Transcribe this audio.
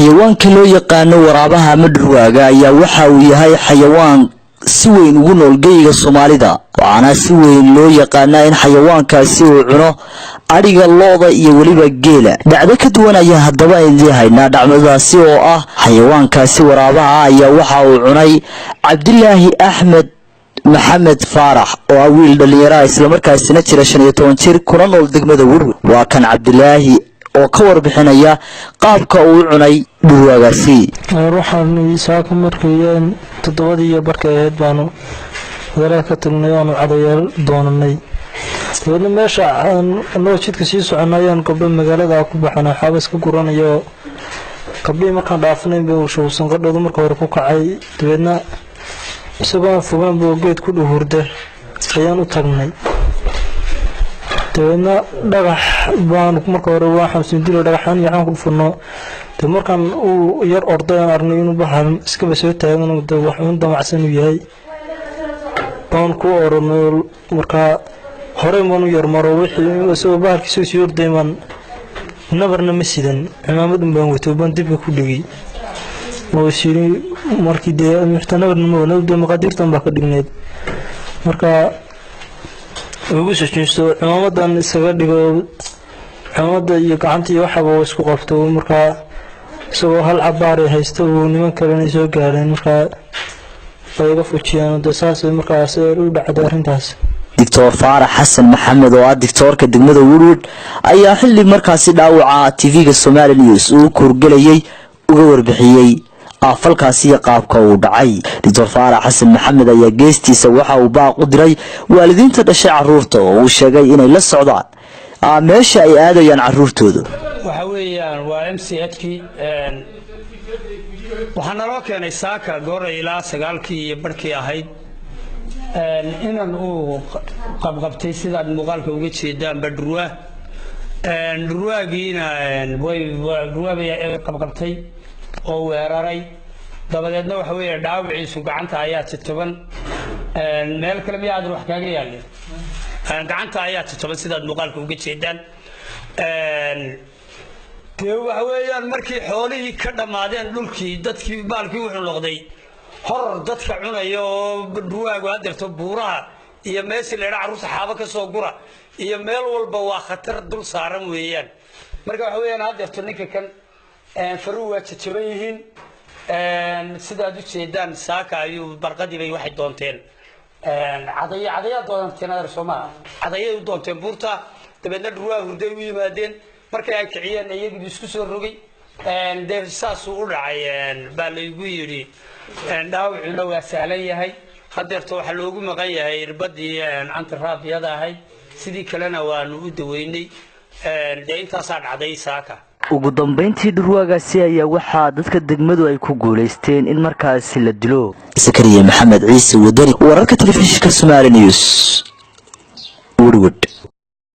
xayawaanka loo yaqaan waraabaha madhurwaaga ayaa waxa uu yahay xayawaan si weyn ugu nool geyiga Soomaalida waxaana si weyn loo yaqaan in xayawaankaasi uu cuno ariga looda iyo waliba geela dhacdo ka duwan ayaa hadaba ay leeyahay dhacdadaasi oo ah xayawaankaasi waraabaha ayaa waxa uu cunay Cabdillaahi Axmed محمد فارح وأويل دليرا إسلام مركز نتشر شنية تونشير كران والدقمة ورود وكان عبد الله وكور بحنايا قابك وعني بواغاسي روحان يساكم مركيان تدودي بركيات بانو ذلك النيان وعديال دونني وإن ماشا أنه شيد كسيسو عنايان قبل مقالة أكو بحنا حابس كقران يو قبل ما كان دافنين بوشو سنقر لدو مركو كعاي تبيدنا isagoo fogaan buu geed ku dhuhurda ayaan u tagnay taana dhagax baan marka hore waxaan sindilo dhagaxan yaxaan ku furno markan uu yar ordayaan arnay inuu baxan iska basoo taagan wax uu damacsan yahay baan ku orno marka hore maan yar maro wixii soo baarkiisu soo ordayman nabarna ma sidan cimaamad baan wato baan dib ku dhigay وشيري مركي دي محتنبر نمو نبدو مقاديرتان باكا دينيد مركا وغوشا شنشتو عمامدان اسكا ديغو عمامدا iyo gacantii waxa uu isku qabto marka soo hal cabaar haysto niman kale soo gaareen marka ayga fuujiyaan dasaas markaas u dhacday arintaas دكتور فارح حسن محمد oo دكتور ka degmada Woodwood ayaa xilli markaasi dhaawaca TV-ga Somali News uu kurgalayay uga warbixiyay afalkaasi qaabka uu dhacay Dr. Farah Hassan Maxamed ayaa geestiisa waxa uu baaq u diray waalidiinta dhashay caruurta oo uu sheegay inay la socdaan meesha ay aadayaan caruurtooda waxa weeyaan waa MCH-kii waxaana loo keenay saaka goor ilaa 9kii barkii ahayd inaan uu qabqabtay sidaan muuqaalka uga jeedaan badruwa durwaagiina way qabqabtay oo weeraray dabadeedna waxa weeye dhaawiciisu gacanta ayaa titoban meel kale miyaad wax kaaga yaalin gacanta ayaa titoban sidaad muuqaalka uga jeedaan waxa weeyaan markii xoolihii ka dhamaadeen dhulkii dadkii baalkii wuxuu noqday hor dadka cunaya oo durwaagu hadirto buuraha iyo meeshii la yiraahdo saxaabo ka soo gura iyo meel walba waa khatar dul saaran weeyaan marka waxa weeyaan hadirto ninka kan faruwa jajaban yihiin sidaad u jeedaan saaka ayuu barqadii bay waxay doonteen cadaya doonteen Soomaa cadaya u doonteen buurta dabeedna durwaa hurday u yimaadeen markay ay kiciyeen iyagu isku soo rogay deesaas u dhacay baa la igu yiri dhaawacuna waa sahlan yahay hadeerto waxa loogu maqan yahay irbadii antiraabiyada ahayd sidii kalena waanu u daweynay intaas dhacday saaka ugu dambeyntii durwaagaasi ayaa waxa dadka degmadu ay ku guuleysteen in markaas la dilo Zakariya Maxamed Ciise wadani wararka telefishinka Somali News Woodwood